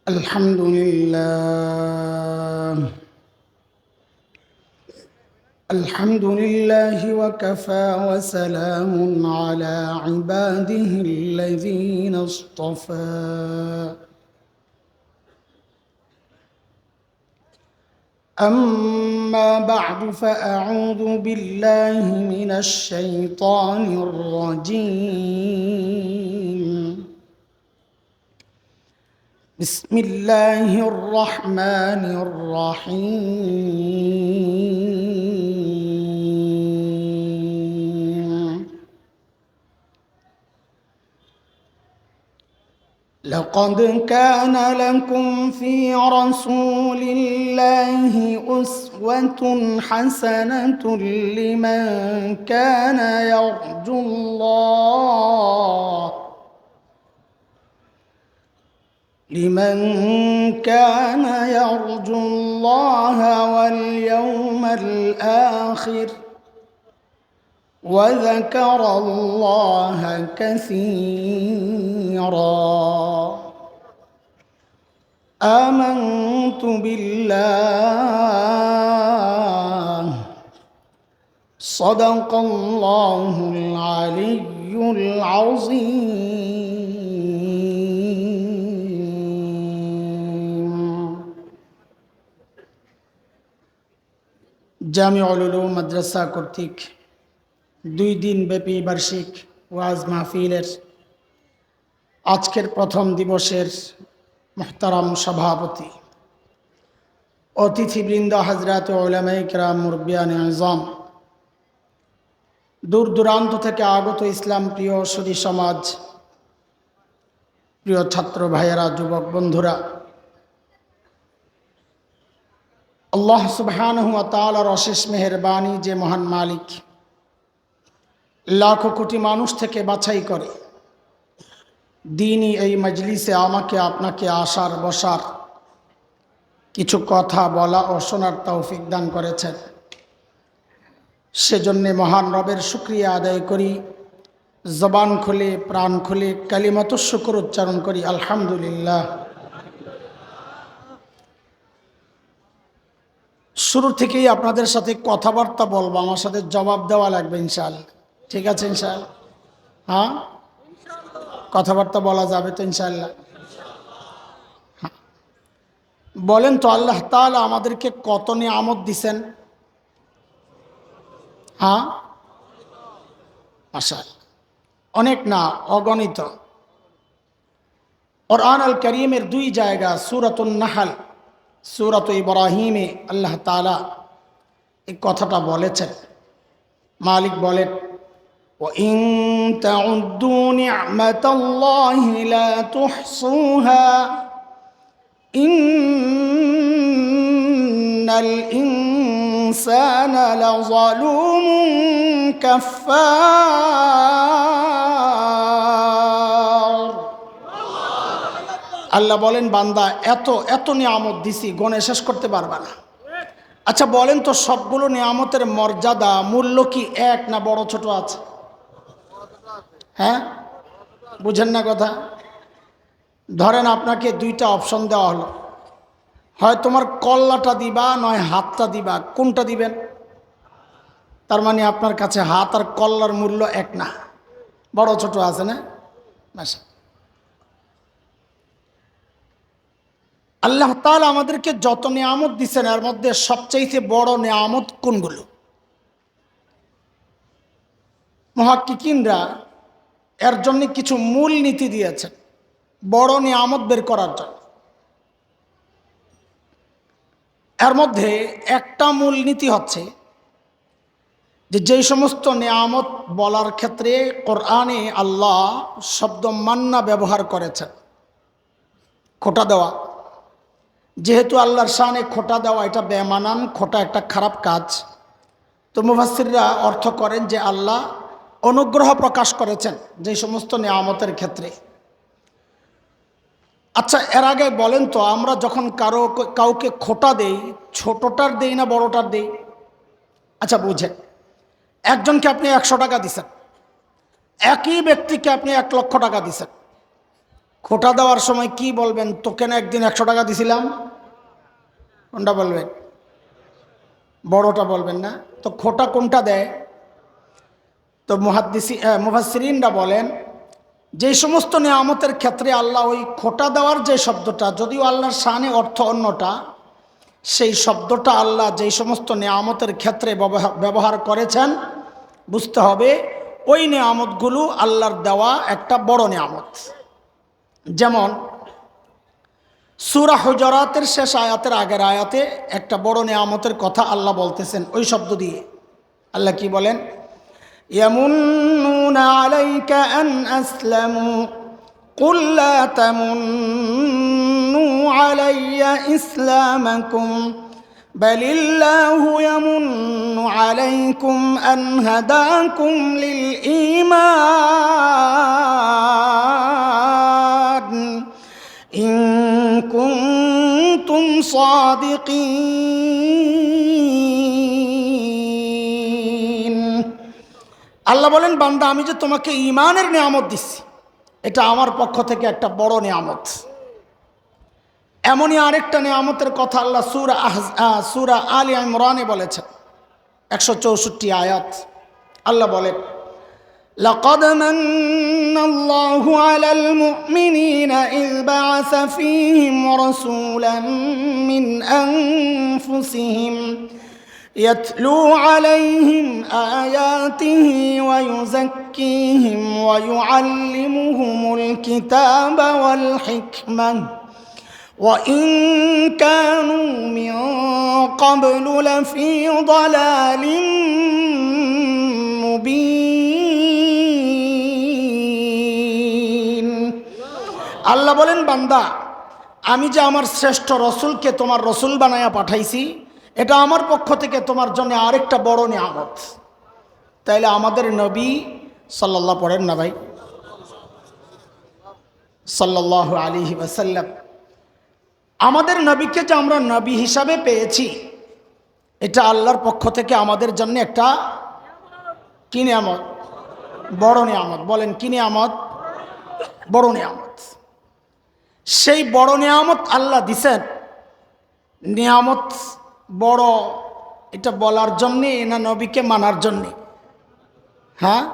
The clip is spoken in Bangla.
الحمد لله. الحمد لله وكفى وسلام على عباده الذين اصطفى. أما بعد فأعوذ بالله من الشيطان الرجيم. بسم الله الرحمن الرحيم. لقد كان لكم في رسول الله أسوة حسنة لمن كان يرجو الله واليوم الآخر وذكر الله كثيرا. آمنت بالله صدق الله العلي العظيم. জামিউল উলুম মাদ্রাসা কর্তৃক 2 দিন ব্যাপী বার্ষিক ওয়াজ মাহফিলের আজকের প্রথম দিবসের মুহতারাম সভাপতি, অতিথিবৃন্দ, হযরত উলামায়ে কেরাম, মুরব্বিয়ানে আযম, দূর দূরান্ত থেকে আগত ইসলাম প্রিয় সুধী সমাজ, প্রিয় ছাত্র ভাইয়েরা, যুবক বন্ধুরা, আল্লাহ সুবহানাহু ওয়া তাআলার অশেষ মেহেরবানি যে মহান মালিক লাখো কোটি মানুষ থেকে বাছাই করে দ্বীনি এই মজলিসে আমাকে আপনাকে আসার বসার, কিছু কথা বলা ও শোনার তৌফিক দান করেছেন। সেজন্যে মহান রবের শুকরিয়া আদায় করি, জবান খুলে প্রাণ খুলে কালিমাতুশ শুকর উচ্চারণ করি, আলহামদুলিল্লাহ। শুরু থেকেই আপনাদের সাথে কথাবার্তা বলবো, আমার সাথে জবাব দেওয়া লাগবে ইনশাআল্লাহ। ঠিক আছে ইনশাআল্লাহ? হ্যাঁ, কথাবার্তা বলা যাবে তো ইনশাআল্লাহ? হ্যাঁ, বলেন তো, আল্লাহ তাআলা আমাদেরকে কত নিয়ামত দিছেন? হ্যাঁ, মাশাআল্লাহ, অনেক না, অগণিত। কুরআন আল কারীমের 2 জায়গা, সূরাতুন নাহল, সূরাত ইব্রাহিমে আল্লাহ তাআলা এই কথাটা বলেছেন। মালিক বলেন, وَإِن تَعُدُّوا نِعْمَةَ اللَّهِ لَا تُحْصُوهَا إِنَّ الْإِنسَانَ لَظَلُومٌ كَفَّارٌ। আল্লাহ বলেন, বান্দা এত এত নিয়ামত দিছি, গণে শেষ করতে পারবা না। আচ্ছা বলেন তো, সবগুলো নিয়ামতের মর্যাদা, মূল্য কি এক না বড় ছোট আছে? হ্যাঁ, বুঝেন না কথা? ধরেন আপনাকে 2টা অপশন দেওয়া হলো, হয় তোমার কল্লাটা দিবা, নয় হাতটা দিবা, কোনটা দিবেন? তার মানে আপনার কাছে হাত আর কল্লার মূল্য এক না, বড় ছোট আছে না? আল্লাহ তাআলা আমাদেরকে যত নিয়ামত দিচ্ছেন, এর মধ্যে সবচেয়ে বড় নিয়ামত কোনগুলো? মুহাক্কিকিনরা এর জন্য কিছু মূল নীতি দিয়েছেন বড় নিয়ামত বের করার জন্য। এর মধ্যে একটা মূল নীতি হচ্ছে যে যেই সমস্ত নিয়ামত বলার ক্ষেত্রে কোরআনে আল্লাহ শব্দ মান্না ব্যবহার করেছেন, খোঁটা দেওয়া, যেহেতু আল্লাহর শানে খোঁটা দেওয়া এটা বেমানান, খোঁটা একটা খারাপ কাজ, তো মুফাসসিররা অর্থ করেন যে আল্লাহ অনুগ্রহ প্রকাশ করেছেন যে সমস্ত নিয়ামতের ক্ষেত্রে। আচ্ছা, এর আগে বলেন তো, আমরা যখন কাউকে খোঁটা দেই, ছোটটার দেই না বড়টার দেই? আচ্ছা বুঝেন, একজনকে আপনি 100 টাকা দিচ্ছেন, একই ব্যক্তিকে আপনি 1 লক্ষ টাকা দিচ্ছেন, খোটা দেওয়ার সময় কি বলবেন? তোকে না একদিন 100 টাকা দিছিলাম? কোনটা বলবেন? বড়টা বলবেন না? তো খোটা কোনটা দেয়? তো মুফাসসিরিনরা বলেন যে সমস্ত নিয়ামতের ক্ষেত্রে আল্লাহ ওই খোটা দেওয়ার যে শব্দটা, যদিও আল্লাহর শানে অর্থ অন্যটা, সেই শব্দটা আল্লাহ যেই সমস্ত নিয়ামতের ক্ষেত্রে ব্যবহার করেছেন, বুঝতে হবে ওই নিয়ামতগুলো আল্লাহর দেওয়া একটা বড় নিয়ামত। যেমন সূরা হুজুরাতের শেষ আয়াতের আগের আয়াতে একটা বড় নিয়ামতের কথা আল্লাহ বলতেছেন ওই শব্দ দিয়ে। আল্লাহ কি বলেন? ইয়ামুন্নুনা আলাইকা আন আসলামু কুল লা তামুন্নু আলাইয়া ইসলামাকুম বালিল্লাহু ইয়ামুন্নু আলাইকুম আন হাদাকুম লিল ঈমান ইন কুনতুম সাদিকিন। আল্লাহ বলেন, বান্দা আমি যে তোমাকে ঈমানের নিয়ামত দিচ্ছি, এটা আমার পক্ষ থেকে একটা বড় নিয়ামত। এমনই আরেকটা নিয়ামতের কথা আল্লাহ সূরা আলে ইমরানে বলেছেন, 164 আয়াত। আল্লাহ বলেন, লাকাদ মান্নাল্লাহু আলাল মুমিনিনা ইয বা'আসা ফীহিম রাসূলান মিন আনফুসিহিম يتلو عليهم آياته ويزكيهم ويعلمهم الكتاب والحكمة وإن كانوا من قبل لفي ضلال মুবিন। আল্লাহ বলেন, বান্দা আমি যে আমার শ্রেষ্ঠ রসুলকে তোমার রসুল বানায়া পাঠাইছি, এটা আমার পক্ষ থেকে তোমার জন্য আরেকটা বড় নিয়ামত। তাইলে আমাদের নবী সাল্লাল্লাহু পড়েন না ভাই, সাল্লাল্লাহু আলাইহি ওয়াসাল্লাম, আমাদের নবীকে যে আমরা নবী হিসাবে পেয়েছি, এটা আল্লাহর পক্ষ থেকে আমাদের জন্য একটা কি নিয়ামত? বড় নিয়ামত। বলেন কি নিয়ামত? বড় নিয়ামত। সেই বড় নিয়ামত আল্লাহ দিছেন। নিয়ামত বড় এটা বলার জন্যে না নবীকে মানার জন্যে? হ্যাঁ,